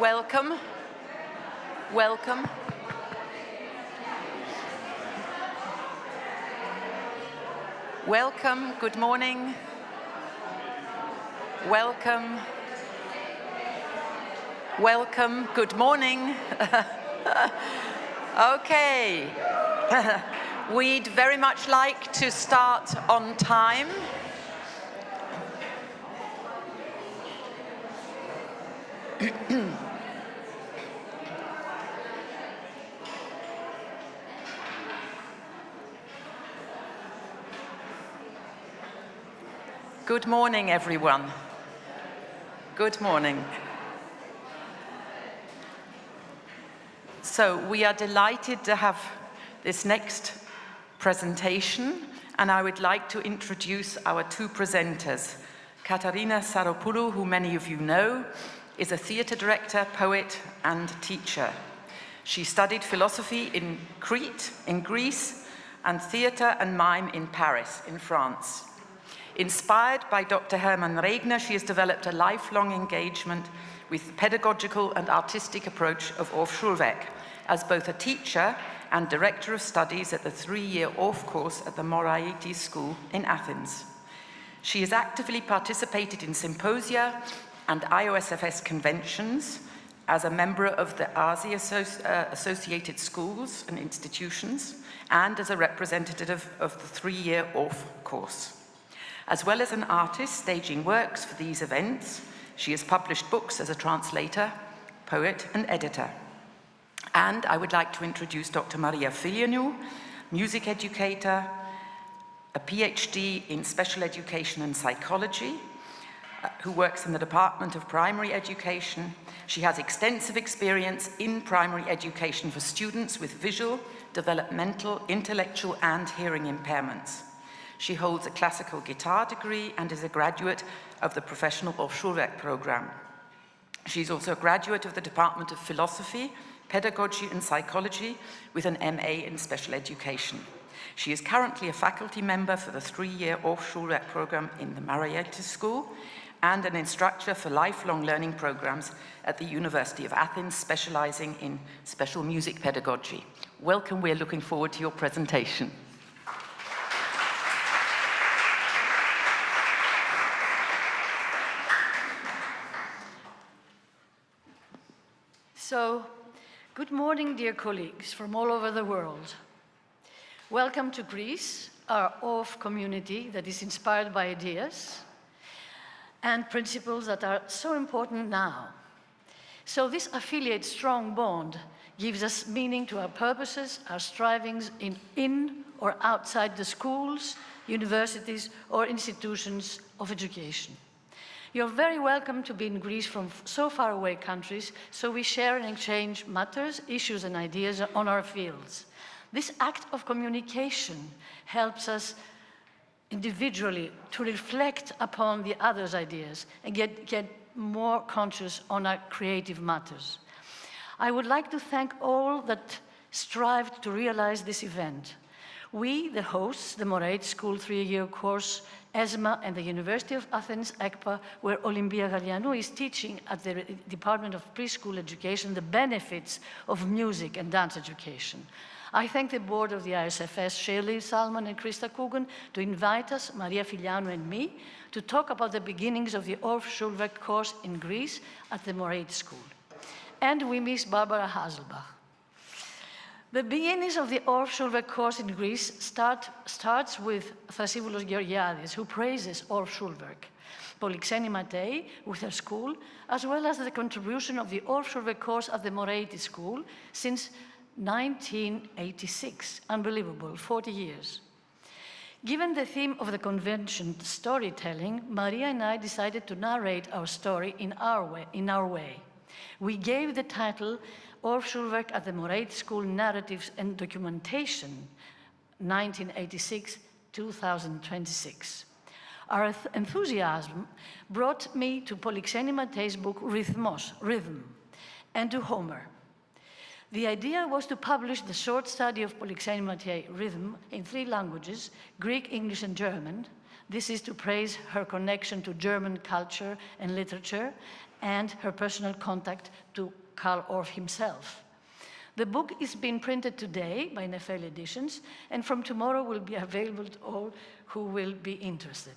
welcome. Welcome. Welcome, good morning. Welcome. Welcome, good morning. Okay. We'd very much like to start on time. Good morning, everyone. Good morning. So we are delighted to have this next presentation, and I would like to introduce our two presenters. Katarina Saropoulou, who many of you know, is a theatre director, poet, and teacher. She studied philosophy in Crete, in Greece, and theatre and mime in Paris, in France. Inspired by Dr. Hermann Regner, she has developed a lifelong engagement with the pedagogical and artistic approach of Orff-Schulwerk as both a teacher and director of studies at the 3-year Orff course at the Moraitis School in Athens. She has actively participated in symposia and Iosfs conventions as a member of the ASI associated schools and institutions and as a representative of the 3-year Orff course. As well as an artist staging works for these events, she has published books as a translator, poet, and editor. And I would like to introduce Dr. Maria Filianu, music educator, a PhD in special education and psychology, who works in the Department of Primary Education. She has extensive experience in primary education for students with visual, developmental, intellectual, and hearing impairments. She holds a classical guitar degree and is a graduate of the professional Orff-Schulwerk program. She's also a graduate of the Department of Philosophy, Pedagogy and Psychology with an MA in Special Education. She is currently a faculty member for the 3-year Orff-Schulwerk program in the Moraitis School and an instructor for lifelong learning programs at the University of Athens, specializing in special music pedagogy. Welcome, we're looking forward to your presentation. So, good morning, dear colleagues from all over the world. Welcome to Greece, our Orff community that is inspired by ideas and principles that are so important now. So this affiliate strong bond gives us meaning to our purposes, our strivings in or outside the schools, universities, or institutions of education. You're very welcome to be in Greece from so far away countries, so we share and exchange matters, issues, and ideas on our fields. This act of communication helps us individually to reflect upon the other's ideas and get more conscious on our creative matters. I would like to thank all that strived to realize this event. We, the hosts, the Moraitis School 3-year course, ESMA, and the University of Athens, ECPA, where Olympia Galianou is teaching at the Department of Preschool Education the benefits of music and dance education. I thank the board of the Iosfs, Shirley Salmon and Krista Coogan, to invite us, Maria Filianu and me, to talk about the beginnings of the Orff-Schulwerk course in Greece at the Moraitis School. And we miss Barbara Haselbach. The beginnings of the Orff-Schulwerk course in Greece starts with Thrasyvoulos Georgiadis, who praises Orff-Schulwerk, Polixeni Matei with her school, as well as the contribution of the Orff-Schulwerk course at the Moraitis School since 1986. Unbelievable, 40 years. Given the theme of the convention, storytelling, Maria and I decided to narrate our story in our way. We gave the title Orff-Schulwerk at the Moraitis School Narratives and Documentation, 1986-2026. Our enthusiasm brought me to Polixeni Matei's book Rhythmos, Rhythm, and to Homer. The idea was to publish the short study of Polixeni Matei, Rhythm, in 3 languages, Greek, English, and German. This is to praise her connection to German culture and literature, and her personal contact to Karl Orff himself. The book is being printed today by Nefeli Editions, and from tomorrow will be available to all who will be interested.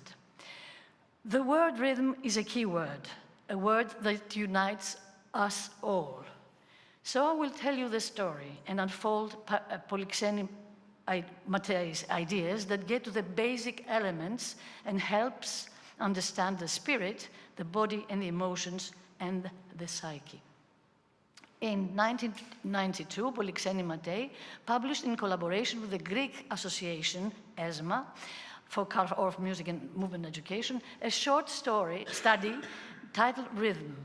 The word rhythm is a key word, a word that unites us all. So I will tell you the story and unfold Polixeni Matei's ideas that get to the basic elements and helps understand the spirit, the body and the emotions and the psyche. In 1992, Polixeni Matei published in collaboration with the Greek association, ESMA, for Karl Orff Music and Movement Education, a short study titled Rhythm.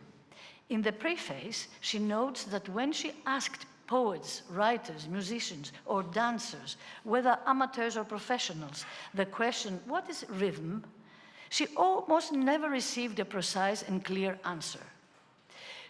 In the preface, she notes that when she asked poets, writers, musicians, or dancers, whether amateurs or professionals, the question, what is rhythm? She almost never received a precise and clear answer.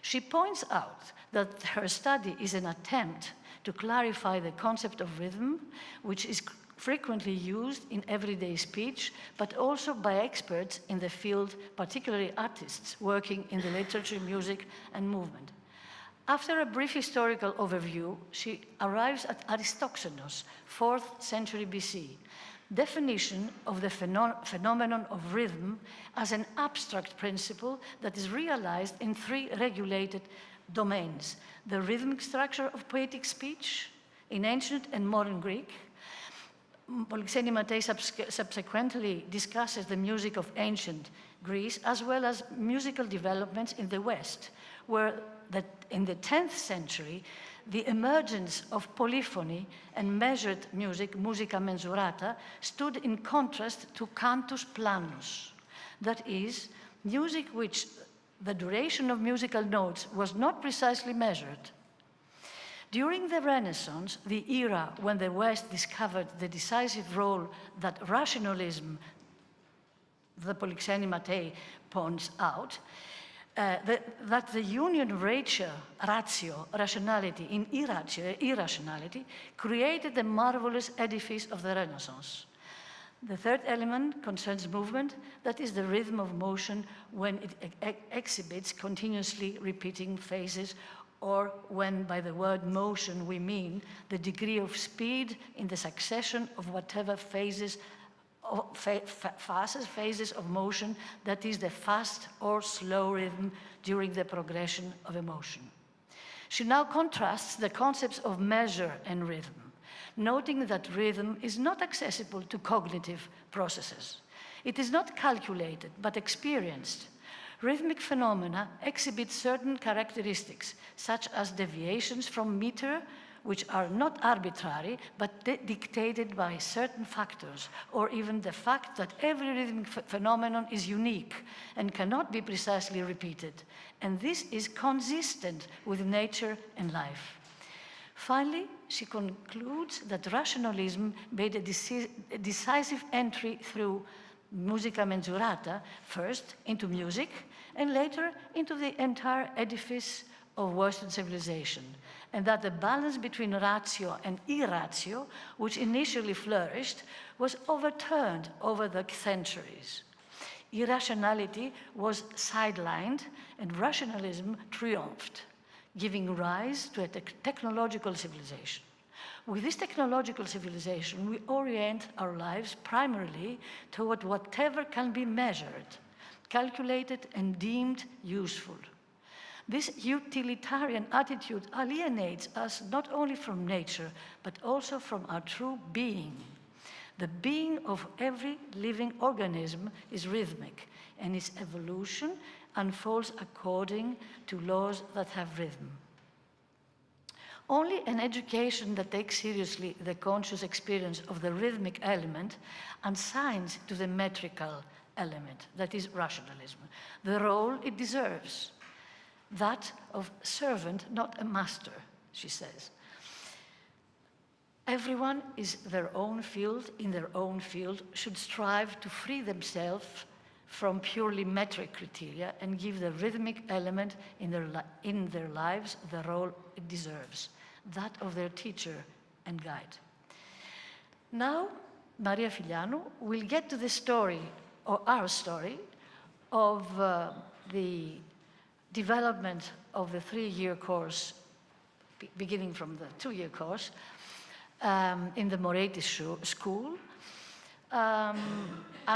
She points out that her study is an attempt to clarify the concept of rhythm, which is frequently used in everyday speech, but also by experts in the field, particularly artists working in the literature, music, and movement. After a brief historical overview, she arrives at Aristoxenos, 4th century BC, definition of the phenomenon of rhythm as an abstract principle that is realized in 3 regulated domains: the rhythmic structure of poetic speech in ancient and modern Greek. Polixeni Matei subsequently discusses the music of ancient Greece as well as musical developments in the West, where in the 10th century, the emergence of polyphony and measured music, musica mensurata, stood in contrast to cantus planus. That is, music which the duration of musical notes was not precisely measured. During the Renaissance, the era when the West discovered the decisive role that rationalism, the Polixeni Matei points out, that the union of ratio, rationality, in irrationality, created the marvelous edifice of the Renaissance. The third element concerns movement, that is the rhythm of motion when it exhibits continuously repeating phases, or when by the word motion we mean the degree of speed in the succession of whatever phases of motion, that is the fast or slow rhythm during the progression of emotion. She now contrasts the concepts of measure and rhythm, noting that rhythm is not accessible to cognitive processes. It is not calculated, but experienced. Rhythmic phenomena exhibit certain characteristics, such as deviations from meter, which are not arbitrary, but dictated by certain factors, or even the fact that every rhythmic phenomenon is unique and cannot be precisely repeated. And this is consistent with nature and life. Finally, she concludes that rationalism made a decisive entry through musica mensurata, first into music, and later into the entire edifice of Western civilization, and that the balance between ratio and irratio, which initially flourished, was overturned over the centuries. Irrationality was sidelined and rationalism triumphed, giving rise to a technological civilization. With this technological civilization, we orient our lives primarily toward whatever can be measured, calculated, and deemed useful. This utilitarian attitude alienates us not only from nature, but also from our true being. The being of every living organism is rhythmic, and its evolution unfolds according to laws that have rhythm. Only an education that takes seriously the conscious experience of the rhythmic element assigns to the metrical element, that is rationalism, the role it deserves, that of servant, not a master, she says. Everyone is their own field, in their own field, should strive to free themselves from purely metric criteria and give the rhythmic element in their lives the role it deserves, that of their teacher and guide. Now, Maria Filianu will get to the story, or our story, of the development of the 3-year course, beginning from the 2-year course, in the Moretti School,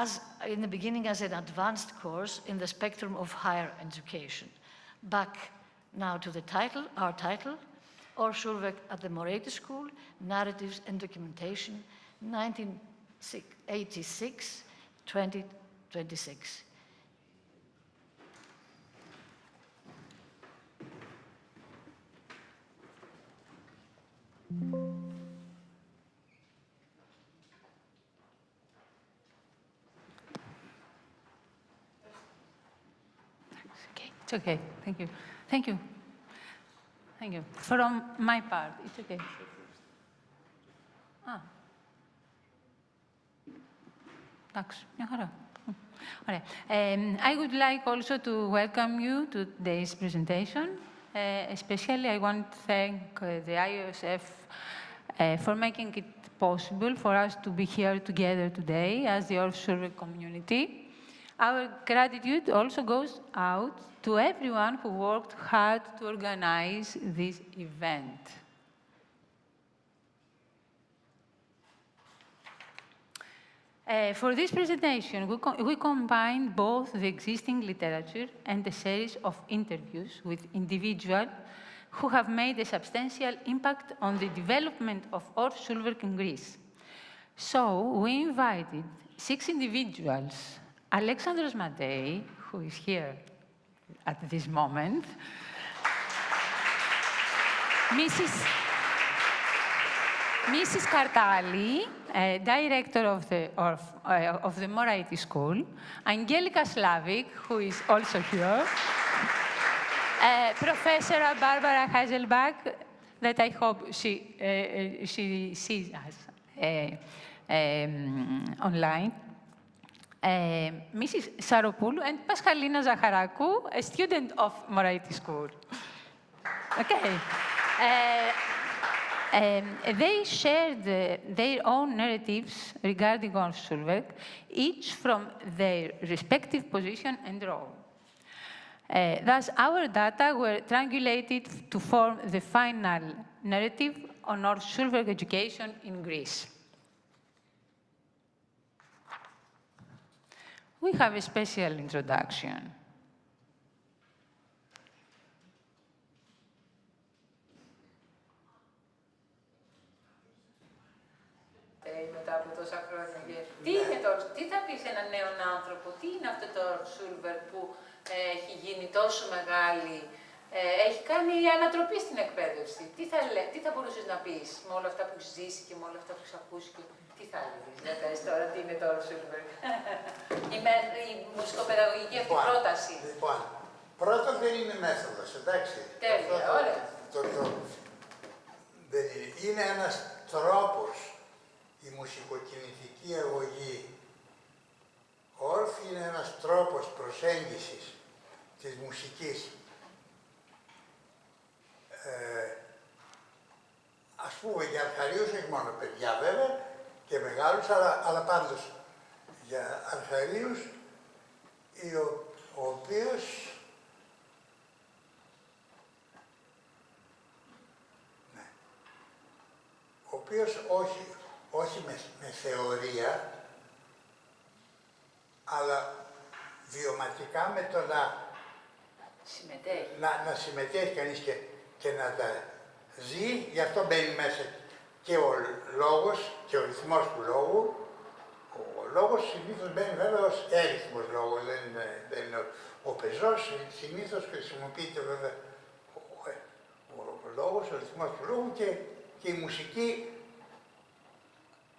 as in the beginning as an advanced course in the spectrum of higher education. Back now to the title, our title, Orff-Schulwerk at the Moretti School, Narratives and Documentation, 1986-2026. It's okay. Thank you. Thank you. Thank you. From my part, it's okay. Εντάξει, μια χαρά. Ωραία. I would like also to welcome you to today's presentation. Especially, I want to thank the Iosfs for making it possible for us to be here together today as the Orff-Schulwerk community. Our gratitude also goes out to everyone who worked hard to organize this event. For this presentation, we combined both the existing literature and a series of interviews with individuals who have made a substantial impact on the development of Orff-Schulwerk in Greece. So we invited 6 individuals, Alexandros Matei, who is here at this moment, Mrs. Kartali, director of the Moretti School, Angelika Slavik, who is also here, Professor Barbara Hazelbach, that I hope she sees us online, Mrs. Saropoulou, and Pascalina Zacharakou, a student of Moretti School. Okay. They shared their own narratives regarding Orff-Schulwerk, each from their respective position and role. Thus, our data were triangulated to form the final narrative on Orff-Schulwerk education in Greece. We have a special introduction. Μετά από τόσα χρόνια. Τι θα πεις σε έναν νέον άνθρωπο, τι είναι αυτό το Orff-Schulwerk που έχει γίνει τόσο μεγάλη, έχει κάνει ανατροπή στην εκπαίδευση. Τι θα μπορούσες να πεις με όλα αυτά που έχεις ζήσει και με όλα αυτά που έχεις ακούσει και τι θα έλεγες, για πες τώρα τι είναι το Orff-Schulwerk. Η μουσικοπαιδαγωγική αυτή πρόταση. Λοιπόν, πρώτον δεν είναι μέθοδος, εντάξει. Τέλεια, ωραία. Είναι ένας τρόπος. Η μουσικοκινητική αγωγή Orff είναι ένας τρόπος προσέγγισης της μουσικής. Ας πούμε για αρχαρίους, όχι μόνο παιδιά βέβαια, και μεγάλους, αλλά πάντως για αρχαρίους, ο οποίος όχι με θεωρία, αλλά βιωματικά με το να συμμετέχει κανείς και να τα ζει, γι' αυτό μπαίνει μέσα και ο λόγος και ο ρυθμός του λόγου. Ο λόγος συνήθως μπαίνει βέβαια ως έριθμος λόγος, δεν είναι ο πεζός, συνήθως χρησιμοποιείται βέβαια ο λόγος, ο ρυθμός του λόγου και η μουσική,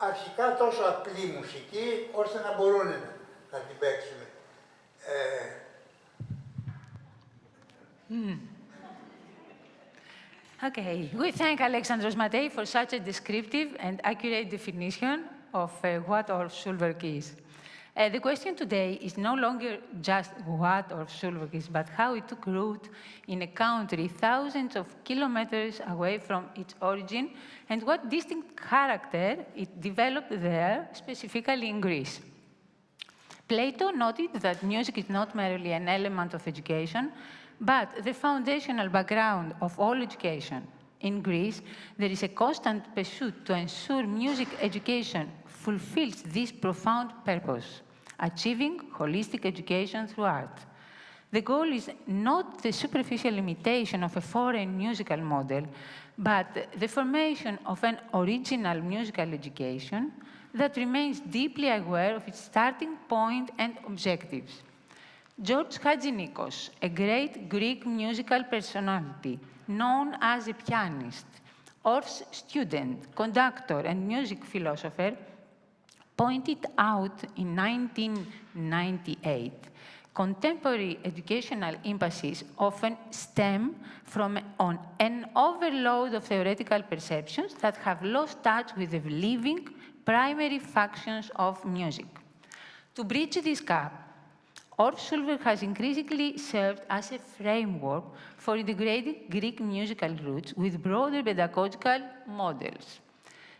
αρχικά τόσο απλή μουσική, ώστε να μπορούν να την παίξουν. Okay, we thank Alexandros Matei for such a descriptive and accurate definition of what Orff-Schulwerk is. The question today is no longer just what Orff-Schulwerk is, but how it took root in a country thousands of kilometers away from its origin, and what distinct character it developed there, specifically in Greece. Plato noted that music is not merely an element of education, but the foundational background of all education. In Greece, there is a constant pursuit to ensure music education fulfills this profound purpose, achieving holistic education through art. The goal is not the superficial imitation of a foreign musical model, but the formation of an original musical education that remains deeply aware of its starting point and objectives. George Hadjinikos, a great Greek musical personality, known as a pianist, Orff's student, conductor, and music philosopher, pointed out in 1998 contemporary educational impasses often stem from an overload of theoretical perceptions that have lost touch with the living primary functions of music. To bridge this gap, Orff-Schulwerk has increasingly served as a framework for integrating Greek musical roots with broader pedagogical models.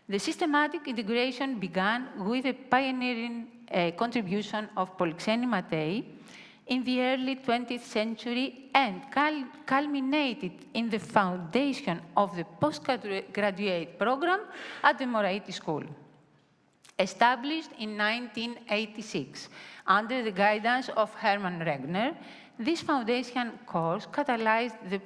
The systematic integration began with a pioneering contribution of Polixeni Matei in the early 20th century and culminated in the foundation of the postgraduate program at the Moraiti School. Established in 1986 under the guidance of Hermann Regner, this foundation course catalyzed the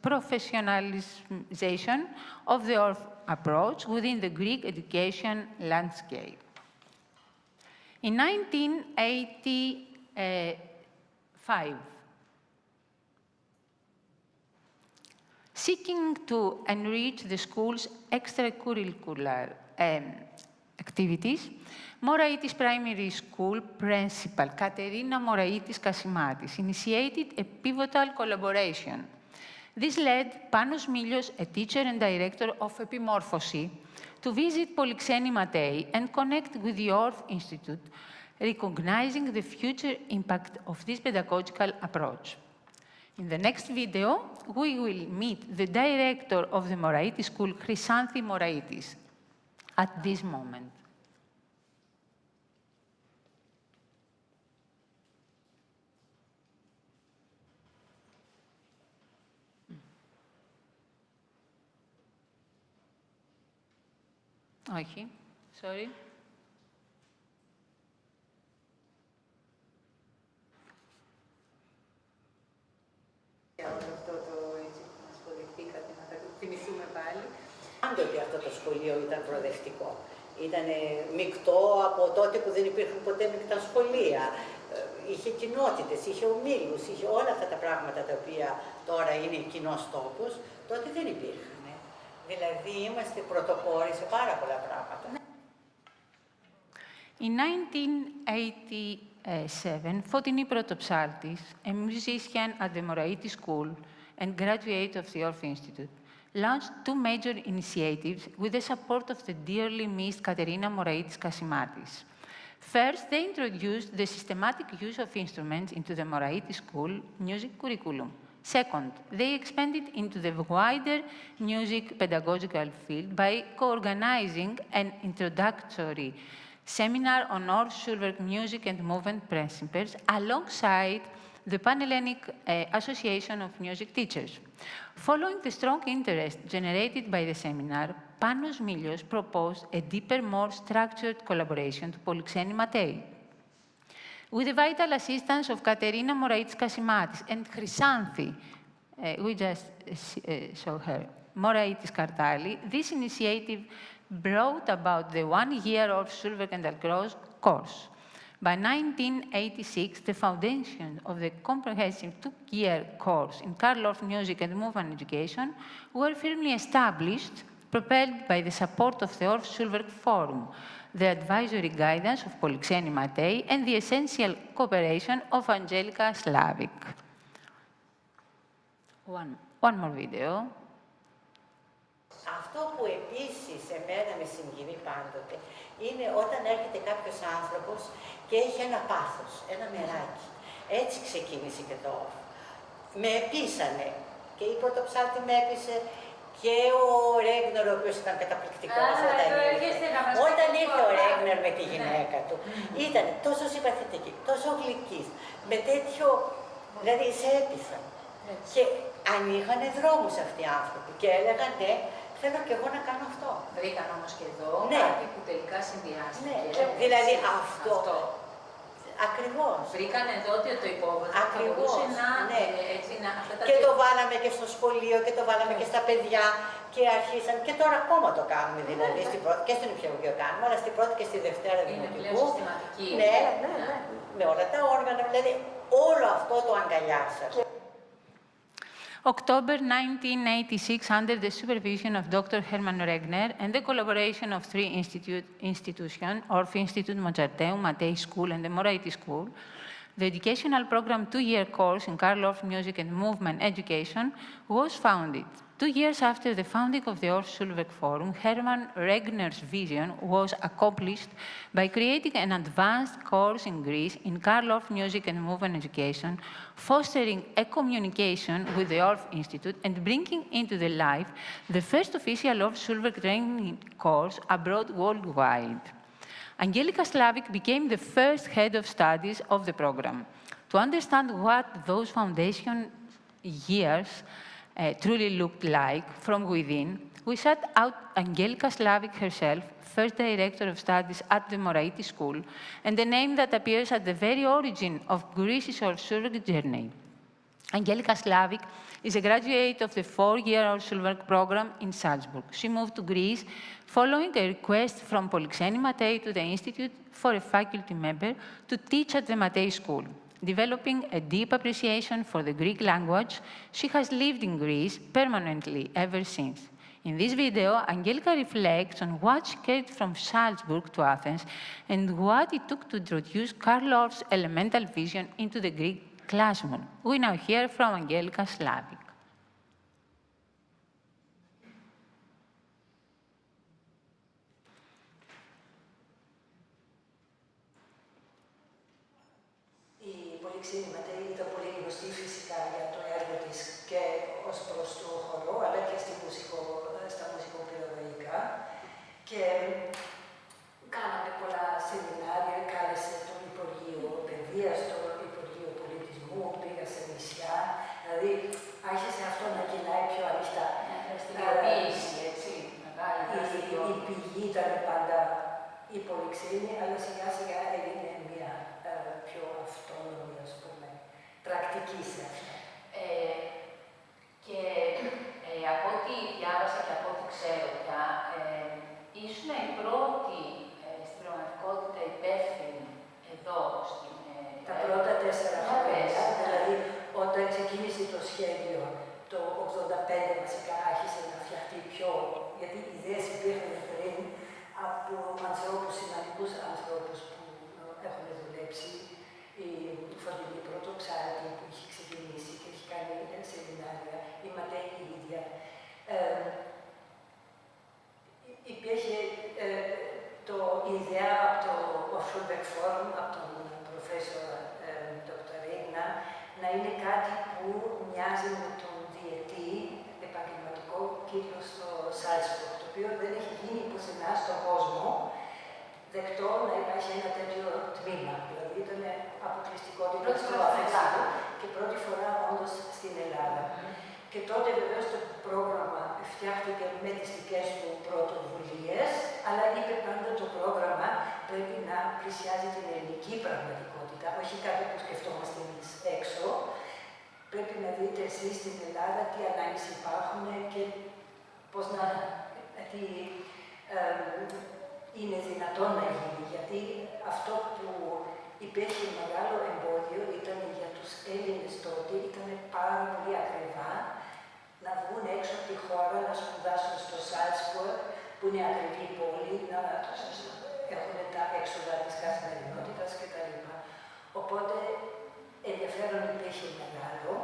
professionalization of the Orff approach within the Greek education landscape. In 1985, seeking to enrich the school's extracurricular activities, Moraitis Primary School principal Katerina Moraitis Kasimatis initiated a pivotal collaboration. This led Panos Milios, a teacher and director of Epimorphosi, to visit Polixeni Matei and connect with the Orff Institute, recognizing the future impact of this pedagogical approach. In the next video, we will meet the director of the Moraitis School, Chrysanthi Moraitis, at this moment. Όχι, sorry. Για όλο αυτό το έτσι που μας υποδεχτήκατε, να τα θυμηθούμε πάλι. Πάντοτε αυτό το σχολείο ήταν προοδευτικό. Ήταν μεικτό από τότε που δεν υπήρχαν ποτέ μεικτά σχολεία. Είχε κοινότητες, είχε ομίλους, είχε όλα αυτά τα πράγματα τα οποία τώρα είναι κοινός τόπος, τότε δεν υπήρχαν. Δηλαδή είμαστε πρωτοπόροι σε πάρα πολλά πράγματα. In 1987, Fotini Protopsaltis, a musician at the Moraiti School and graduate of the Orff Institute, launched two major initiatives with the support of the dearly missed Katerina Moraitis Kasimatis. First, they introduced the systematic use of instruments into the Moraiti School music curriculum. Second, they expanded into the wider music pedagogical field by co-organizing an introductory seminar on Orff-Schulwerk music and movement principles alongside the Pan-Hellenic Association of Music Teachers. Following the strong interest generated by the seminar, Panos Milios proposed a deeper, more structured collaboration to Polixeni Matei. With the vital assistance of Katerina Moraitis Kasimatis and Chrysanthi, we just saw her, Moraitis Kartali, this initiative brought about the one-year Orff-Schulwerk and Algros course. By 1986, the foundation of the comprehensive two-year course in Karl Orff Music and Movement Education were firmly established, propelled by the support of the Orff-Schulwerk Forum, the advisory guidance of Polixeni Matei, and the essential cooperation of Angelica Slavik. One more video. Αυτό που επίσης εμένα με συγκινεί πάντοτε είναι όταν έρχεται κάποιος άνθρωπος και έχει ένα πάθος, ένα μεράκι. Έτσι ξεκίνησε και το Orff. Με πείσανε και η Πρωτοψάλτη με έπεισε και ο Ρέγνερ, ο οποίος ήταν καταπληκτικός όταν ήρθε ο Ρέγνερ με τη γυναίκα του, ήταν τόσο συμπαθητική, τόσο γλυκής, με τέτοιο, δηλαδή σε έπειθαν. Και ανοίγανε δρόμους αυτοί οι άνθρωποι και έλεγαν ναι, θέλω και εγώ να κάνω αυτό. Βρήκαν όμως και εδώ κάτι που τελικά συνδυάστηκε. Ναι, δηλαδή αυτό. Ακριβώς. Βρήκαν εδώ ότι το υπόβαθρο θα μπορούσε να... Και το βάλαμε και στο σχολείο και το βάλαμε και στα παιδιά και αρχίσαν και τώρα ακόμα το κάνουμε δηλαδή, και στην Υπηαγωγείο κάνουμε, αλλά στην πρώτη και στη Δευτέρα Δημοτικού. Ναι, με όλα τα όργανα, δηλαδή όλο αυτό το αγκαλιάσαμε. October 1986, under the supervision of Dr. Hermann Regner and the collaboration of three institutions, Orff-Institut, Mozarteum, Mattei School, and the Moretti School, the educational program two-year course in Karl Orff Music and Movement Education was founded. 2 years after the founding of the Orff-Schulwerk Forum, Hermann Regner's vision was accomplished by creating an advanced course in Greece in Karl Orff Music and Movement Education, fostering a communication with the Orff Institute and bringing into the life the first official Orff-Schulwerk training course abroad worldwide. Angelika Slavik became the first head of studies of the program. To understand what those foundation years truly looked like from within, we sought out Angelika Slavik herself, first director of studies at the Moretti School, and the name that appears at the very origin of Greece's Orff-Schulwerk journey. Angelika Slavik is a graduate of the 4-year Orff-Schulwerk program in Salzburg. She moved to Greece following a request from Polixeni Mattei to the Institute for a faculty member to teach at the Mattei School. Developing a deep appreciation for the Greek language, she has lived in Greece permanently ever since. In this video, Angelika reflects on what she carried from Salzburg to Athens and what it took to introduce Karl Orff's elemental vision into the Greek classroom. We now hear from Angelika Slavik. Πολυξένη Ματέη ήταν πολύ γνωστή φυσικά για το έργο της και ως προς το χορό, αλλά και στα μουσικοπαιδαγωγικά. Και κάναμε πολλά σεμινάρια, κάλεσε το Υπουργείο Παιδείας, το Υπουργείο Πολιτισμού, πήγα σε νησιά, δηλαδή άρχισε αυτό να κυλάει πιο ανοιχτά. Δραστηριοποίηση, έτσι, η πηγή ήταν πάντα η Πολυξένη, αλλά σιγά σιγά έγινε μια πιο αυτόνομη, ας πούμε, πρακτική σε αυτό. Και από ό,τι διάβασα και από ό,τι ξέρω πια, ήσουν η πρώτη στην πραγματικότητα υπεύθυνη εδώ στην... Τα πρώτα 4 χρόνια, δηλαδή όταν ξεκίνησε το σχέδιο, το 85 βασικά άρχισε να φτιαχτεί πιο, γιατί οι ιδέες υπήρχαν πριν από ανθρώπους, σημαντικούς ανθρώπους που έχουν δουλέψει, η Φωτεινή Πρωτοψάλτη που έχει ξεκινήσει και έχει κάνει σεμινάρια, η Ματέη η ίδια. Υπήρχε η ιδέα από το Orff-Schulwerk Forum, από τον προφέσορ Dr. Regner, να είναι κάτι που μοιάζει με τον διετή επαγγελματικό κύκλο στο Salzburg, το οποίο δεν έχει γίνει πουθενά στον κόσμο δεκτό να υπάρχει ένα τέτοιο τμήμα. Δηλαδή ήταν αποκλειστικότητα στο Αφρικάνο και πρώτη φορά όντως στην Ελλάδα. Και τότε βεβαίως το πρόγραμμα φτιάχτηκε με τις δικές του πρωτοβουλίες, αλλά είπε πάντα το πρόγραμμα πρέπει να πλησιάζει την ελληνική πραγματικότητα, όχι κάτι που σκεφτόμαστε εμείς έξω. Πρέπει να δείτε εσείς στην Ελλάδα τι ανάγκες υπάρχουν και πώς τι είναι δυνατόν να γίνει. Γιατί αυτό που υπήρχε μεγάλο εμπόδιο ήταν για τους Έλληνες τότε, ήταν πάρα πολύ ακριβά να βγουν έξω από τη χώρα, να σπουδάσουν στο Salzburg, που είναι ακριβή πόλη, να έχουν τα έξοδα της καθημερινότητας κτλ. Οπότε ενδιαφέρον υπήρχε μεγάλο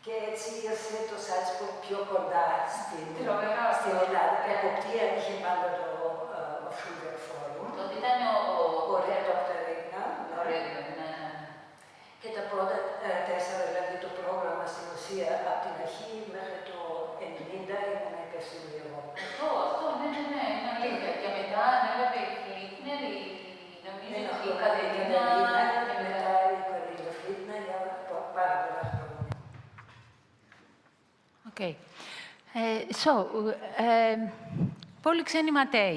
και έτσι ήρθε το Salzburg πιο κοντά στην Ελλάδα. Η εποπτεία είχε πάντα το Orff-Schulwerk Forum. Τότε ήταν ο Dr. Regner. Και τα πρώτα 4, δηλαδή το πρόγραμμα στην ουσία από την αρχή μέχρι το 90 90 είχαν έπεσει λίγο. Αυτό, ναι, είναι αλήθεια. Και μετά ανέλαβε η Φλίτνερ, νομίζω η Κατερίνα, και μετά η Κορίνα Φλίτνερ για πάρα πολλά χρόνια. Okay. Polixeni Matei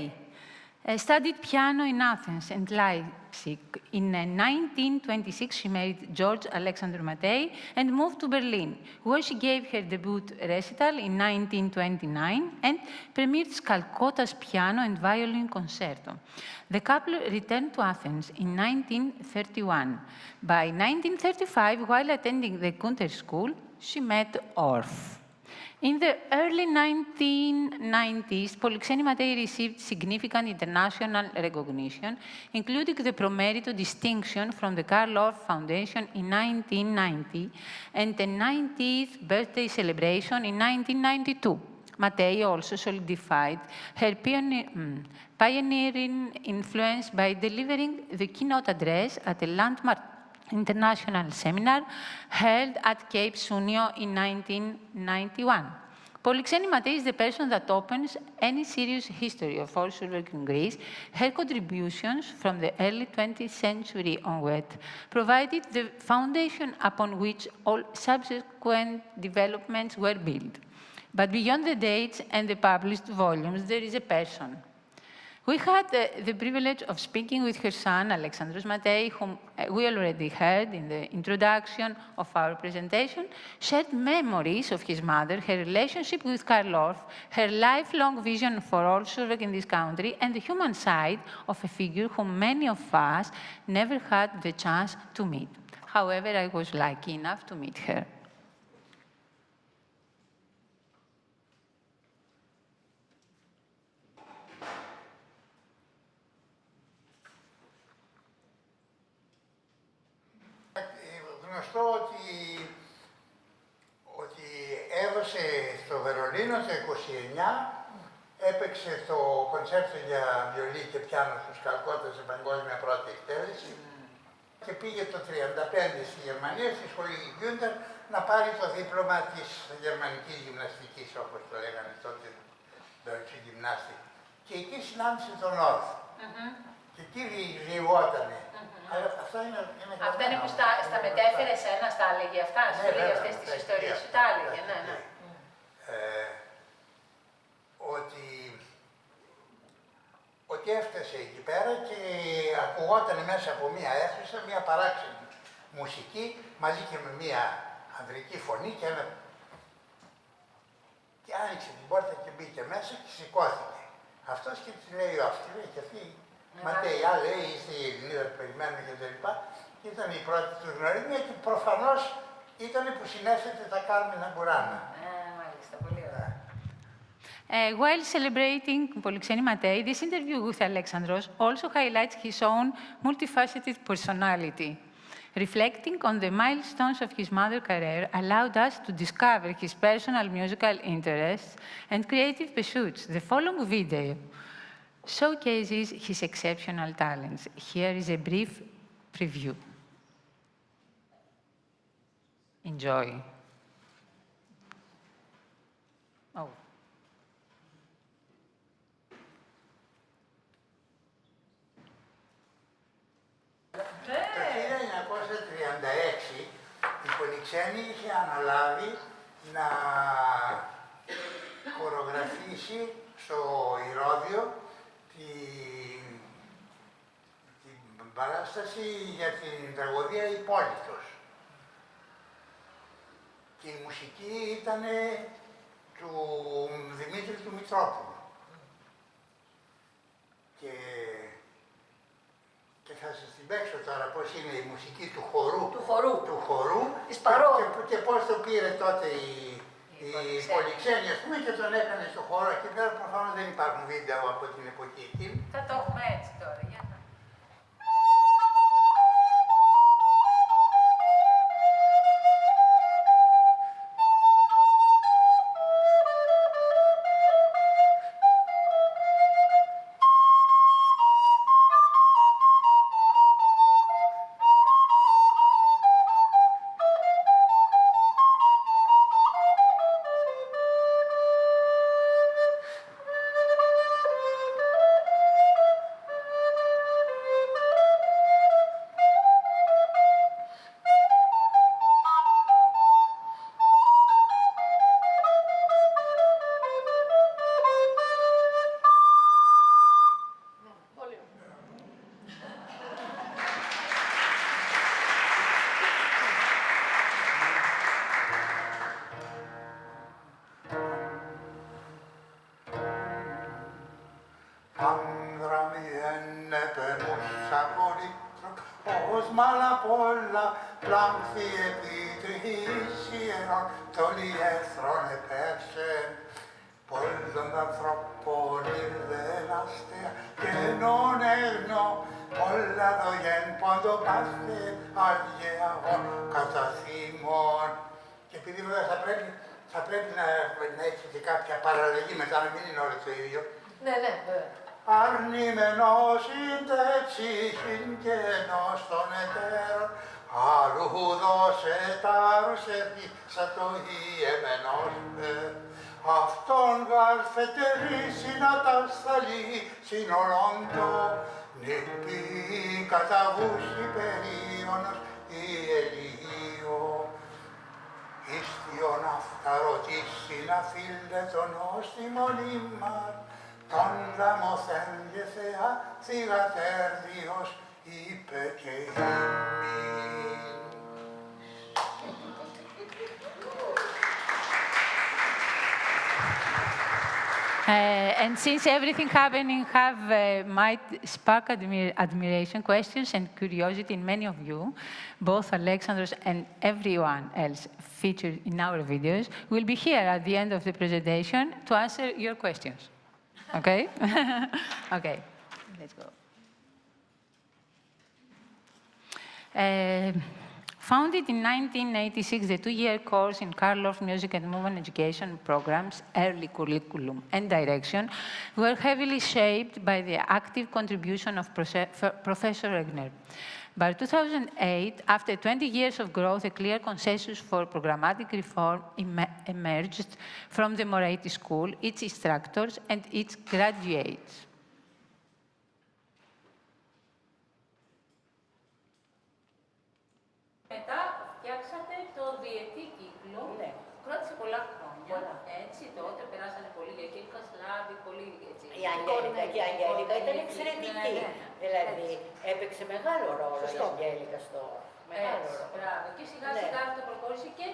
studied piano in Athens and Leipzig. In 1926, she married George Alexander Matei and moved to Berlin, where she gave her debut recital in 1929 and premiered Skalkota's piano and violin concerto. The couple returned to Athens in 1931. By 1935, while attending the Kunter School, she met Orff. In the early 1990s, Polixeni Matei received significant international recognition, including the Pro Merito distinction from the Karl Orff Foundation in 1990 and the 90th birthday celebration in 1992. Matei also solidified her pioneering influence by delivering the keynote address at a landmark international seminar held at Cape Sunio in 1991. Polixeni Matei is the person that opens any serious history of Orff-Schulwerk in Greece. Her contributions from the early 20th century onward provided the foundation upon which all subsequent developments were built. But beyond the dates and the published volumes, there is a person. We had the privilege of speaking with her son, Alexandros Matei, whom we already heard in the introduction of our presentation, shared memories of his mother, her relationship with Karl Orff, her lifelong vision for Orff-Schulwerk in this country, and the human side of a figure whom many of us never had the chance to meet. However, I was lucky enough to meet her. Γνωστό ότι έδωσε στο Βερολίνο το 29, έπαιξε το κονσέρτο για βιολί και πιάνο στους Καλκότα σε παγκόσμια πρώτη εκτέλεση και πήγε το 1935 στη Γερμανία, στη σχολή Γκιούντερ, να πάρει το δίπλωμα της γερμανικής γυμναστικής, όπως το λέγανε τότε, Deutsche Gymnastik. Και εκεί συνάντησε τον Orff. Και εκεί διηγότανε. Αλλά αυτά είναι αυτά είναι που στα μετέφερε εσένα, στα έλεγε αυτά, σου έλεγε αυτές τις ιστορίες, σου τα έλεγε, ναι. Ότι έφτασε εκεί πέρα και ακουγόταν μέσα από μία αίθουσα, μία παράξενη μουσική, μαζί και με μία ανδρική φωνή και άνοιξε την πόρτα και μπήκε μέσα και σηκώθηκε. Αυτός και της λέει αυτή, λέει και αυτή, Ματέια, λέει, είστε η Ελληνίδα που περιμένουμε και τα λοιπά. Και ήταν η πρώτη του γνωριμία και προφανώς ήταν που συνέθετε τα Κάρμινα Μπουράνα. Μάλιστα, πολύ ωραία. While celebrating Polixeni Matei, this interview with Alexandros also highlights his own multifaceted personality. Reflecting on the milestones of his mother's career allowed us to discover his personal musical interests and creative pursuits. The following video showcases his exceptional talents. Here is a brief preview. Enjoy. Oh. Το 1936 η Πολυξένη είχε αναλάβει να χορογραφήσει στο Ηρώδειο την παράσταση για την τραγωδία «Υπόλοιπος». Και η μουσική ήταν του Δημήτρη του Μητρόπουλου. Και θα σας την παίξω τώρα πώς είναι η μουσική του χορού. Και πώς το πήρε τότε η Πολυξένη, ας πούμε, και τον έκανε στο χώρο. Και πέρα προφανώς δεν υπάρχουν βίντεο από την εποχή εκείνη. Θα το έχουμε έτσι τώρα, για να... πλάμφη επί τριχής ιερών των ιέθρων επέρσεν. Πολλών ανθρώπων ήρθεν αστέα και νον έγνω, όλα δογεν πόντο πάστε αγιαγών κατά θύμων. Και επειδή βέβαια θα πρέπει να έχει και κάποια παραλλαγή μετά, να μην είναι όλο το ίδιο. Ναι, ναι, βέβαια. Αρνημένος είτε ψυχήν και ενός των εταίρων, αλλού δώσε τάρους ερχήσα το ιεμένος αυτόν γαρφετερήσει να τα σταλεί συνολόντο, νηπή καταβούσει περίωνος η Ελίγιο. Ιστιον αυτά ρωτήσει να φίλτε τον όστιμον ημάρ, τον δαμοθέν και Θεά θυγατέρδιος είπε και ημίν. And since everything happening might spark admiration, questions, and curiosity in many of you, both Alexandros and everyone else featured in our videos, will be here at the end of the presentation to answer your questions. Okay? Okay, let's go. Founded in 1986, the two-year course in Karl Orff Music and Movement Education programs, early curriculum and direction, were heavily shaped by the active contribution of Professor Regner. By 2008, after 20 years of growth, a clear consensus for programmatic reform emerged from the Moretti School, its instructors, and its graduates. Μετά φτιάξατε το διετή κύκλο, ναι. Κράτησε πολλά χρόνια, έτσι, τότε περάσανε πολύ για Κίλκα Σλάβη, πολύ έτσι. Η Αγγέλικα ήταν εξαιρετική, δηλαδή έπαιξε μεγάλο ρόλο η Αγγέλικα στο μεγάλο ρόλο. Μπράβο, και σιγά σιγά αυτό προχώρησε και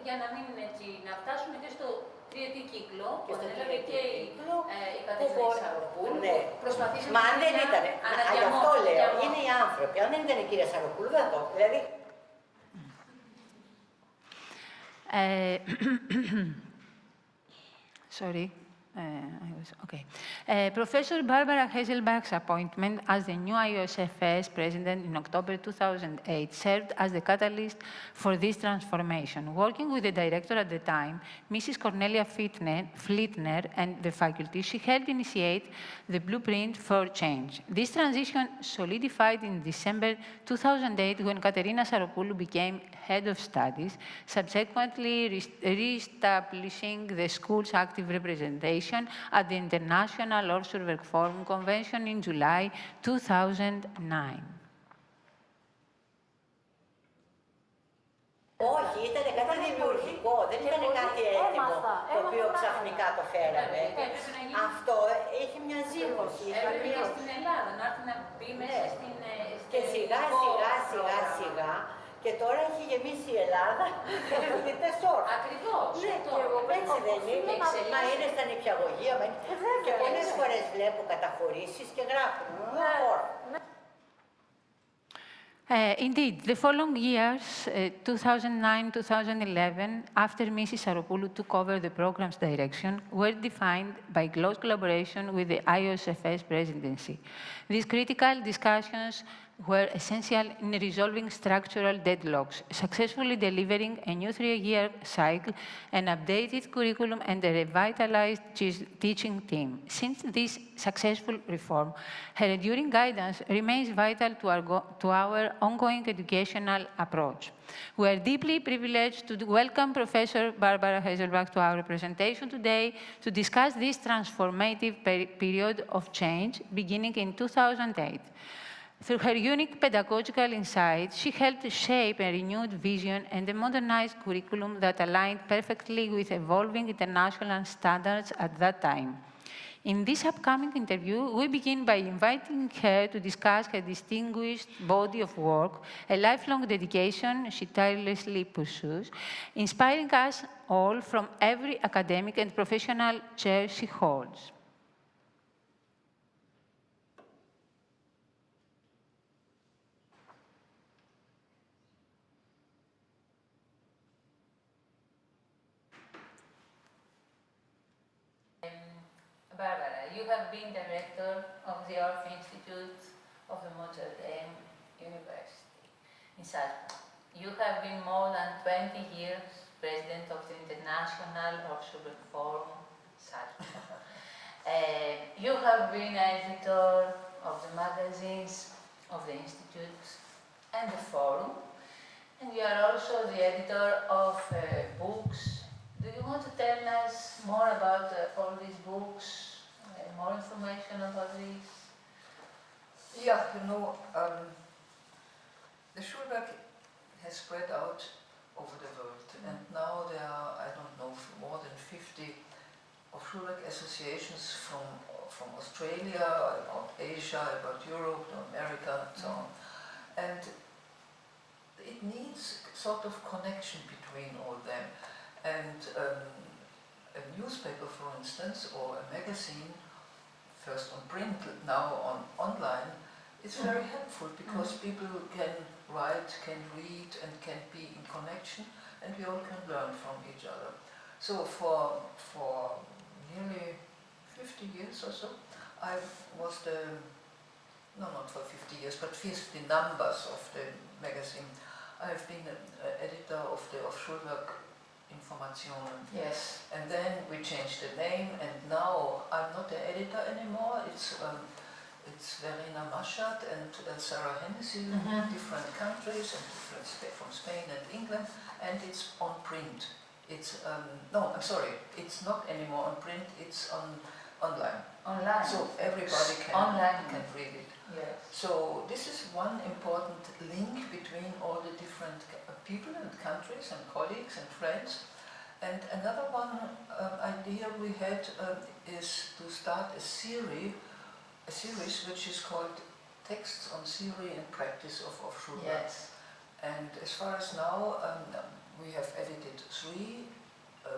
για να μην έτσι, να φτάσουμε και στο τριετή κύκλο, που ανέλαβε και η Κατερίνα Σαροπούλου, προσπαθήσαμε να είναι γι' αυτό λέω, είναι οι άνθρωποι, αν δεν ήταν η κυρία Σαροπούλου δεν το, δηλαδή. Sorry. Professor Barbara Hazelbach's appointment as the new Iosfs president in October 2008 served as the catalyst for this transformation. Working with the director at the time, Mrs. Cornelia Flittner, and the faculty, she helped initiate the blueprint for change. This transition solidified in December 2008 when Katerina Saropoulou became head of studies, subsequently re-establishing the school's active representation at the International Orff-Schulwerk Forum Convention in July 2009. Όχι, ήταν κάτι δημιουργικό, δεν ήταν κάτι έτοιμο, το οποίο ξαφνικά το φέραμε. Αυτό έχει μια ζήμωση. Έπρεπε και στην Ελλάδα να έρθει να μπει μέσα στην... Και σιγά σιγά, και τώρα έχει γεμίσει η Ελλάδα και φοιτητές Orff. Ακριβώς. Ναι, έτσι δεν είναι. Μα είναι στα νηπιαγωγεία. Και πολλές φορές βλέπω καταχωρήσεις και γράφουν Orff. Indeed, the following years, 2009-2011, after Mrs. Saropoulou took over the program's direction, were defined by close collaboration with the Iosfs presidency. These critical discussions were essential in resolving structural deadlocks, successfully delivering a new 3-year cycle, an updated curriculum, and a revitalized teaching team. Since this successful reform, her enduring guidance remains vital to our ongoing educational approach. We are deeply privileged to welcome Professor Barbara Hazelbach to our presentation today to discuss this transformative period of change beginning in 2008. Through her unique pedagogical insights, she helped shape a renewed vision and a modernized curriculum that aligned perfectly with evolving international standards at that time. In this upcoming interview, we begin by inviting her to discuss her distinguished body of work, a lifelong dedication she tirelessly pursues, inspiring us all from every academic and professional chair she holds. Barbara, you have been director of the Orff-Institute of the Notre Dame University in Salzburg. You have been more than 20 years president of the International Orff-Schulwerk Forum, Salzburg. You have been editor of the magazines of the Institute and the Forum, and you are also the editor of books. Do you want to tell us more about all these books, more information about these? Yeah, you know, the Schulwerk has spread out over the world, and now there are, I don't know, more than 50 Orff-Schulwerk associations from Australia, about Asia, about Europe, America, and so on. And it needs sort of connection between all them. And a newspaper, for instance, or a magazine, first on print, now on online, is very helpful because people can write, can read, and can be in connection, and we all can learn from each other. So for nearly 50 years or so, I was no, not for 50 years, but 50 numbers of the magazine. I've been an editor of the Orff-Schulwerk Informationen. Yes. And then we changed the name, and now I'm not the editor anymore. It's Verena Maschat and Sarah Hennessy, different countries, and from Spain and England, and it's on print. It's no, I'm sorry, it's not anymore on print. It's online. Online. So everybody can read it. Yes. So this is one important link between all the different people and countries and colleagues and friends. And another one idea we had is to start a series which is called Texts on Theory and Practice of Orff-Schulwerk. Yes. And as far as now, we have edited 3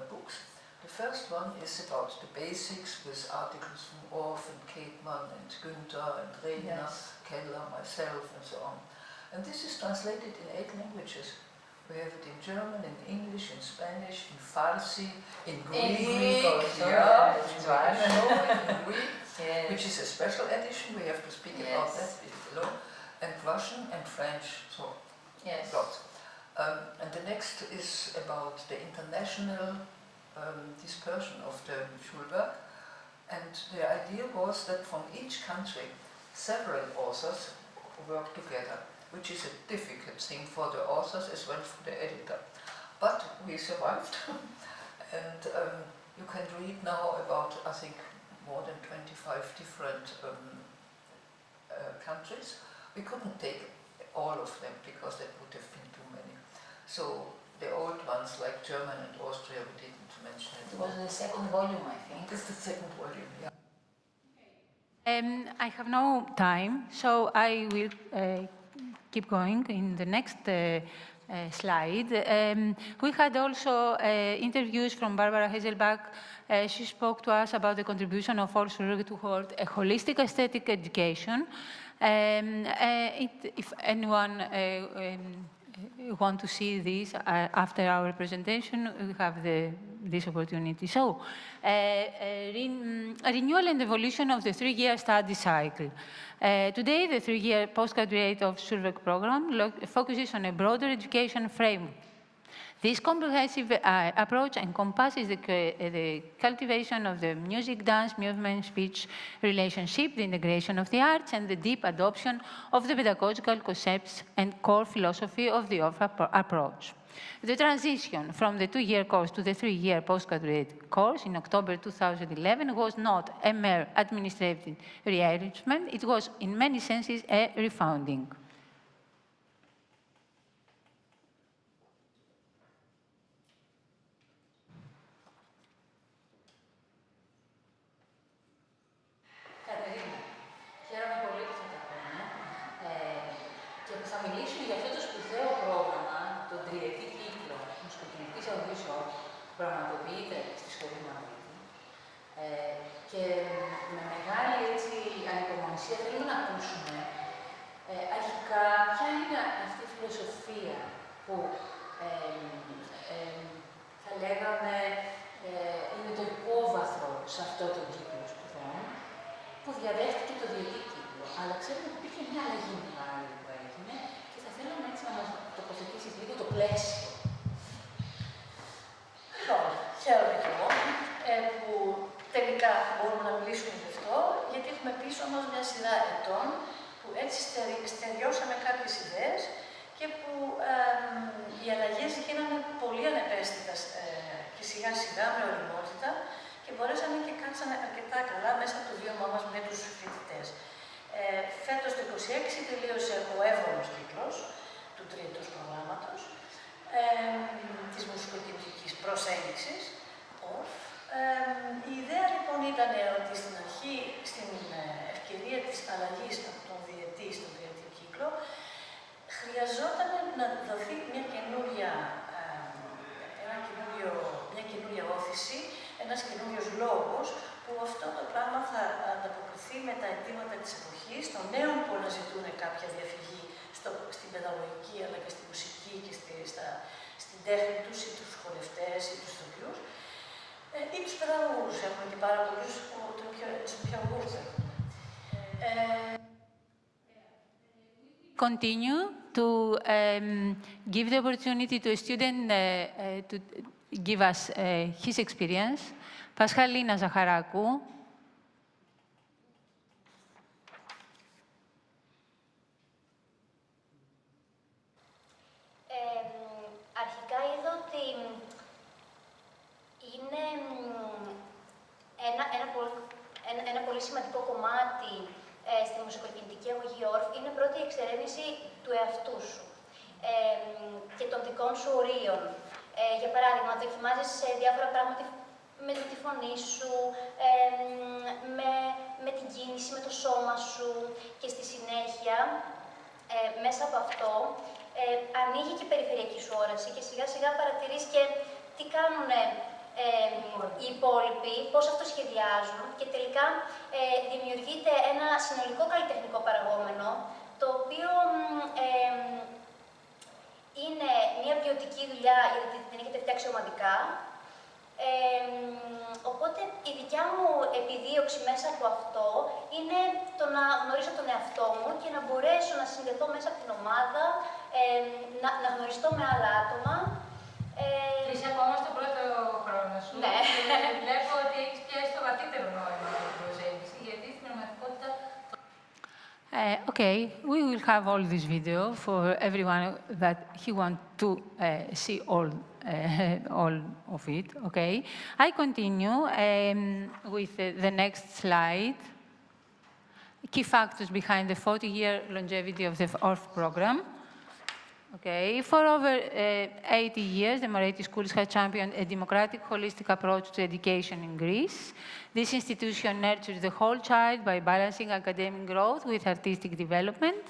books. The first one is about the basics with articles from Orff and Kateman and Günther and Regner, Keller, myself, and so on. And this is translated in 8 languages. We have it in German, in English, in Spanish, in Farsi, in Greek, Yes. which is a special edition. We have to speak about that below, and Russian and French. So lots. And the next is about the international dispersion of the Schulwerk. And the idea was that from each country, several authors work together, which is a difficult thing for the authors as well for the editor. But we survived, and you can read now about, I think, more than 25 different countries. We couldn't take all of them because that would have been too many. So the old ones like German and Austria, we didn't mention it. It was the second volume, I think. It's the second volume, yeah. I have no time, so I will keep going in the next slide. We had also interviews from Barbara Hazelbach. She spoke to us about the contribution of Orff-Schulwerk toward a holistic aesthetic education. If anyone want to see this after our presentation, we have this opportunity. So, renewal and evolution of the 3-year study cycle. Today, the 3-year postgraduate Orff-Schulwerk program focuses on a broader education framework. This comprehensive approach encompasses the cultivation of the music, dance, movement, speech relationship, the integration of the arts, and the deep adoption of the pedagogical concepts and core philosophy of the Orff approach. The transition from the 2-year course to the 3-year postgraduate course in October 2011 was not a mere administrative rearrangement, it was in many senses a refounding. Κατερίνα, χαίρομαι πολύ που θα τα πούμε και που θα μιλήσουμε για αυτό το σπουδαίο πρόγραμμα, τον τριετή κύκλο μουσικοκινητικής audition που πραγματοποιείται στη Σχολή Μαδρίτη. Και με μεγάλη ανυπομονησία θέλουμε να ακούσουμε αρχικά ποια είναι αυτή η φιλοσοφία που θα λέγαμε είναι το υπόβαθρο σε αυτό το κύκλο σπουδών. που διαδέχτηκε το διετή κύκλο. Αλλά ξέρουμε ότι υπήρχε μια αλλαγή μεγάλη που έγινε και θα θέλαμε έτσι να μας τοποθετήσεις λίγο το πλαίσιο. Λοιπόν, χαίρομαι και εγώ που τελικά μπορούμε να μιλήσουμε γι' αυτό, γιατί έχουμε πίσω μας μια σειρά ετών που έτσι στεριώσαμε κάποιες ιδέες και που οι αλλαγές γίνανε πολύ ανεπαίσθητες και σιγά σιγά με ωριμότητα και μπορέσαμε και κάτσαμε αρκετά καλά μέσα από το βίωμά μας με τους φοιτητές. Φέτος το 2026 τελείωσε ο 7ος κύκλος του τρίτους προγράμματος της μουσικοκεντρικής προσέγγισης, Orff. Η ιδέα λοιπόν ήταν ότι στην αρχή, στην ευκαιρία της αλλαγής από τον διετή στον τριετή κύκλο, χρειαζόταν να δοθεί μια καινούρια όθηση, ένας καινούριος λόγος, που αυτό το πράγμα θα ανταποκριθεί με τα αιτήματα της εποχής, των νέων που αναζητούν κάποια διαφυγή στην παιδαγωγική, αλλά και στη μουσική και στην τέχνη τους, ή τους χορευτές, ή τους ηθοποιούς, ή τους παιδαγωγούς. Έχουμε και πάρα πολλούς των πιο αργούς. Continue to give the opportunity to a student to give us his experience. Pascalina Zacharakou. Αρχικά είδα ότι είναι ένα πολύ σημαντικό κομμάτι στη μουσικοκινητική αγωγή Orff, είναι πρώτη εξερεύνηση του εαυτού σου και των δικών σου ορίων. Για παράδειγμα, δοκιμάζεις διάφορα πράγματα με τη φωνή σου, με την κίνηση, με το σώμα σου και στη συνέχεια, μέσα από αυτό, ανοίγει και η περιφερειακή σου όραση και σιγά σιγά παρατηρείς και τι κάνουν οι υπόλοιποι, πώς αυτοσχεδιάζουν και τελικά δημιουργείται ένα συνολικό καλλιτεχνικό παραγόμενο, το οποίο είναι μια ποιοτική δουλειά, γιατί την έχετε φτιάξει ομαδικά. Οπότε η δικιά μου επιδίωξη μέσα από αυτό είναι το να γνωρίσω τον εαυτό μου και να μπορέσω να συνδεθώ μέσα από την ομάδα, να γνωριστώ με άλλα άτομα. Είσαι ακόμα στον πρώτο χρόνο σου. Ναι. Και βλέπω ότι έχεις πιάσει το βαθύτερο νόημα την προσέγγιση, γιατί στην πραγματικότητα. Okay, we will have all this video for everyone that he wants to see all of it. Okay, I continue with the next slide. Key factors behind the 40-year longevity of the Orff program. Okay. For over 80 years, the Moretti Schools have championed a democratic, holistic approach to education in Greece. This institution nurtures the whole child by balancing academic growth with artistic development.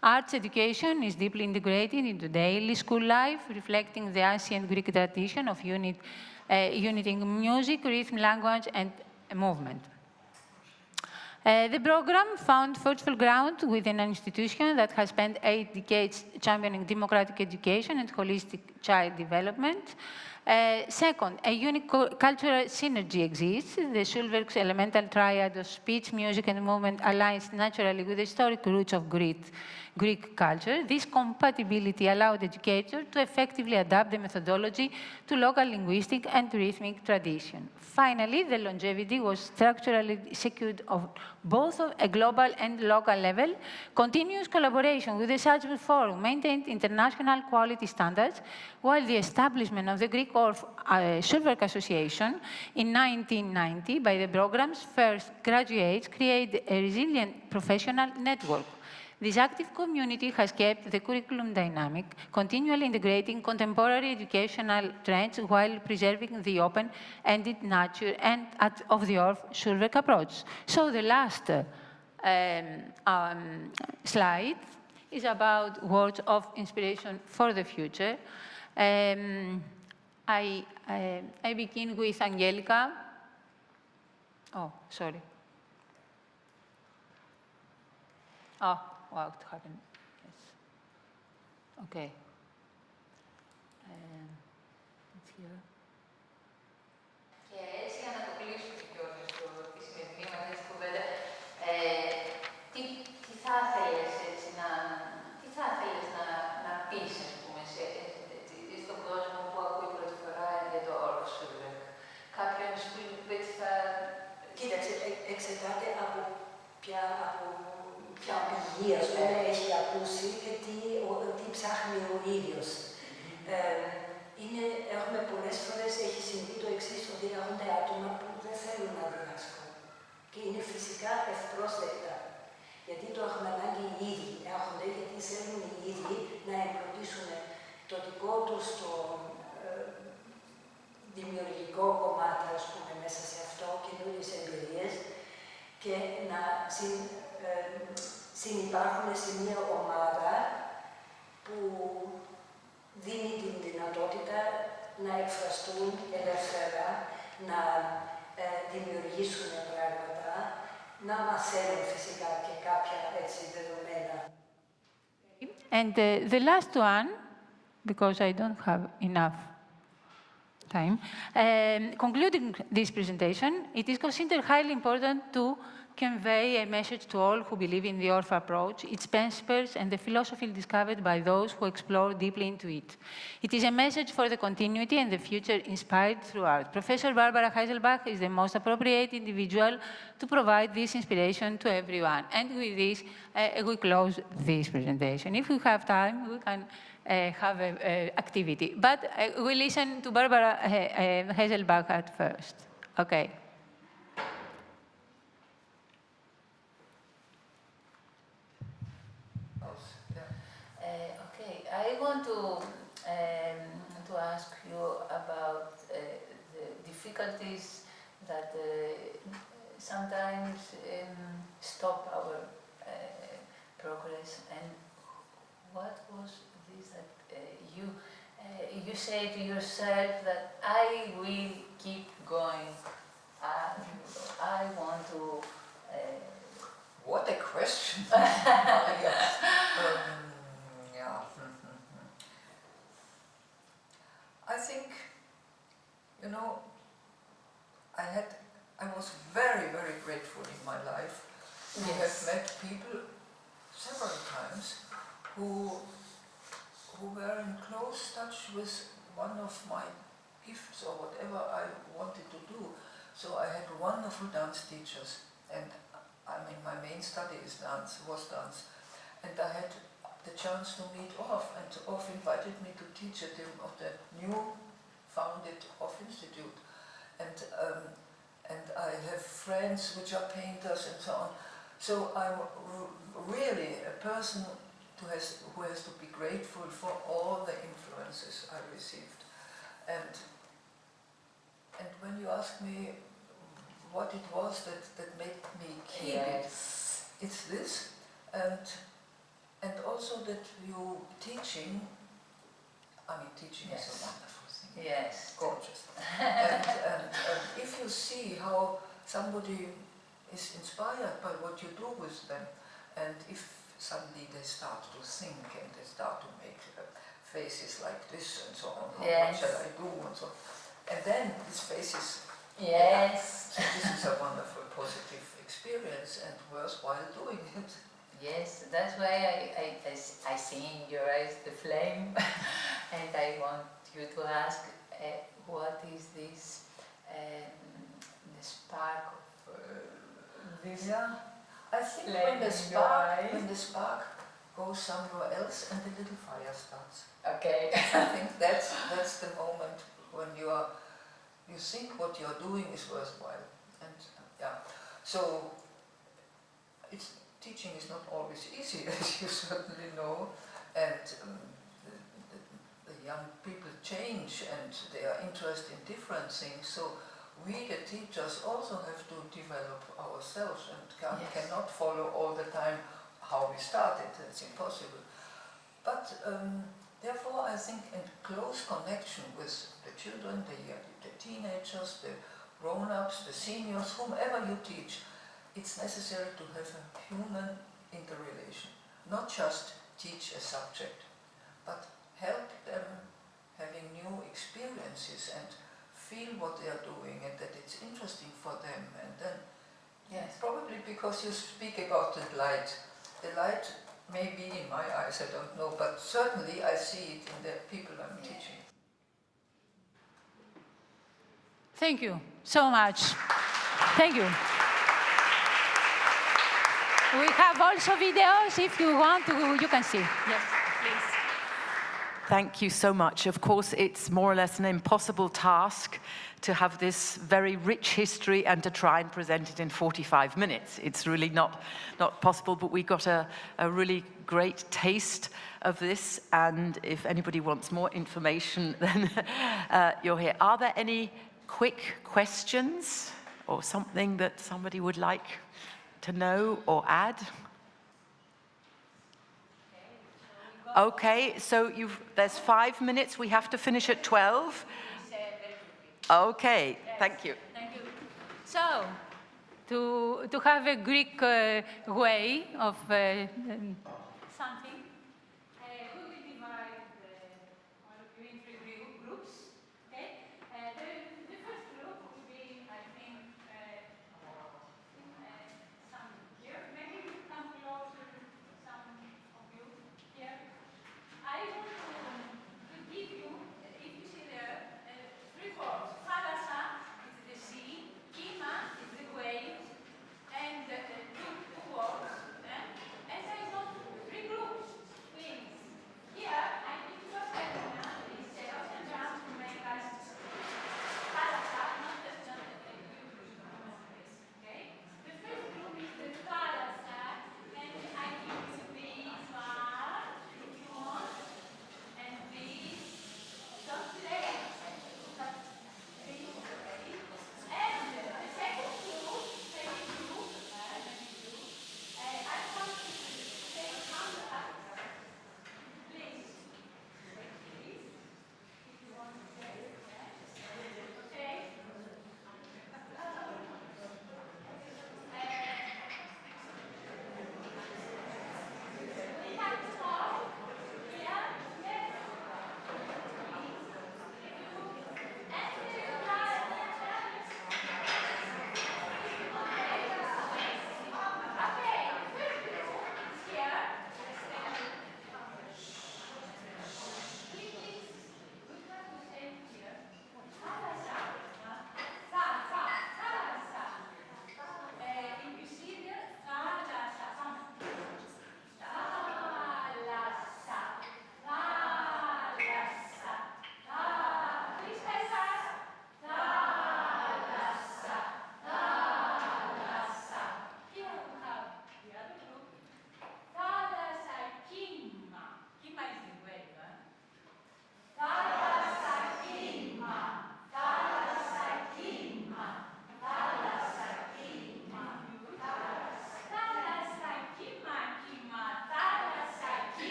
Arts education is deeply integrated into daily school life, reflecting the ancient Greek tradition of uniting music, rhythm, language, and movement. The program found fertile ground within an institution that has spent 8 decades championing democratic education and holistic child development. Second, a unique cultural synergy exists. The Schulwerk's elemental triad of speech, music, and movement aligns naturally with the historic roots of Greek culture. This compatibility allowed educators to effectively adapt the methodology to local linguistic and rhythmic tradition. Finally, the longevity was structurally secured of both a global and local level. Continuous collaboration with the Salzburg Forum maintained international quality standards, while the establishment of the Greek Orff-Schulwerk Association in 1990 by the program's first graduates created a resilient professional network. This active community has kept the curriculum dynamic, continually integrating contemporary educational trends while preserving the open-ended nature of the Orff-Schulwerk approach. So the last slide is about words of inspiration for the future. I begin with Angelica. Oh, sorry. Oh, what happened? Yes. Okay. It's here. Και έτσι, για να το κλείσουμε κιόλας τη σημερινή μας κουβέντα, γη, ας πούμε, έχει ακούσει και τι ψάχνει ο ίδιος. Έχουμε πολλές φορές, έχει συμβεί το εξής, ότι έρχονται άτομα που δεν θέλουν να διδάσκουν. Και είναι φυσικά ευπρόσδεκτα. Γιατί το έχουν ανάγκη οι ίδιοι. Έρχονται γιατί θέλουν οι ίδιοι να εμπλουτίσουν το δικό τους το δημιουργικό κομμάτι, ας πούμε, μέσα σε αυτό, καινούριες εμπειρίες και να συνυπάρχουν σε μια ομάδα που δίνει την δυνατότητα να εκφραστούν ελεύθερα, να δημιουργήσουν πράγματα, να μαθαίνουν φυσικά και κάποια έτσι δεδομένα. And the last one, because I don't have enough time, concluding this presentation, it is considered highly important to convey a message to all who believe in the Orff approach, its principles, and the philosophy discovered by those who explore deeply into it. It is a message for the continuity and the future inspired through art. Professor Barbara Heiselbach is the most appropriate individual to provide this inspiration to everyone. And with this, we close this presentation. If we have time, we can have an activity. But we listen to Barbara Heiselbach at first. Okay. Okay, I want to ask you about the difficulties that sometimes stop our progress, and what was this that you say to yourself that I will keep going, I want to. What a question! Yeah. I think, you know, I was very, very grateful in my life to have met people several times who were in close touch with one of my gifts or whatever I wanted to do. So I had wonderful dance teachers, and I mean, my main study is dance, was dance, and I had the chance to meet Orff, and Orff invited me to teach at the new founded Orff Institute, and I have friends which are painters and so on. So I'm really a person who has to be grateful for all the influences I received, and when you ask me what it was that made me keep it, it's this, and also that teaching is a wonderful thing. Yes. Gorgeous. and if you see how somebody is inspired by what you do with them, and if suddenly they start to think and they start to make faces like this and so on, what shall I do and so on, and then these faces. Yes. So this is a wonderful, positive experience and worthwhile doing it. Yes, that's why I see in your eyes the flame, and I want you to ask what is this, the spark of this. Yeah, I think when the spark goes somewhere else and the little fire starts. Okay. I think that's the moment when you think what you're doing is worthwhile, and yeah. So teaching is not always easy, as you certainly know, and the young people change and they are interested in different things. So we, the teachers, also have to develop ourselves and cannot follow all the time how we started. It's impossible. But therefore, I think in close connection with the children, the teenagers, the grown-ups, the seniors, whomever you teach, it's necessary to have a human interrelation. Not just teach a subject, but help them having new experiences and feel what they are doing and that it's interesting for them. And then, probably because you speak about the light may be in my eyes, I don't know, but certainly I see it in the people I'm teaching. Thank you so much. Thank you. We have also videos. If you want to, you can see. Yes, please. Thank you so much. Of course, it's more or less an impossible task to have this very rich history and to try and present it in 45 minutes. It's really not possible, but we got a really great taste of this. And if anybody wants more information, then you're here. Are there any quick questions or something that somebody would like to know or add? Okay, so there's 5 minutes. We have to finish at 12. Okay, thank you. Thank you. So, to have a Greek way of something, we will divide all of you in 3 groups. Okay? The first group will be, I think, some here. Maybe you come closer, some of you here. I want to give you, if you see there, 3 words. Thalassa is the sea, Kima is the waves, and two words. And I want 3 groups.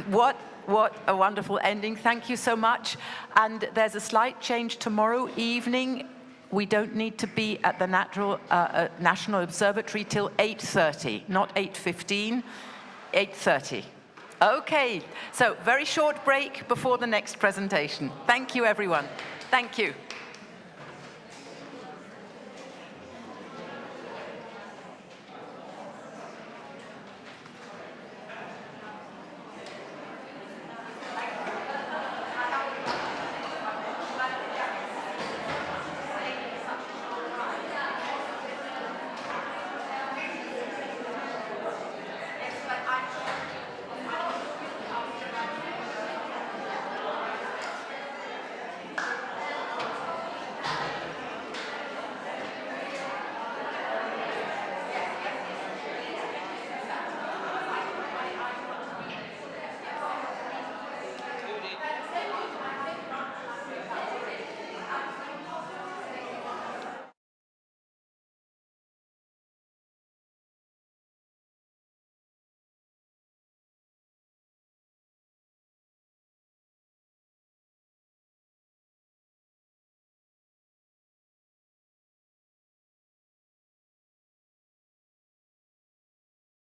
What a wonderful ending. Thank you so much. And there's a slight change tomorrow evening. We don't need to be at the National Observatory till 8:30, not 8:15, 8:30. Okay, so very short break before the next presentation. Thank you, everyone. Thank you.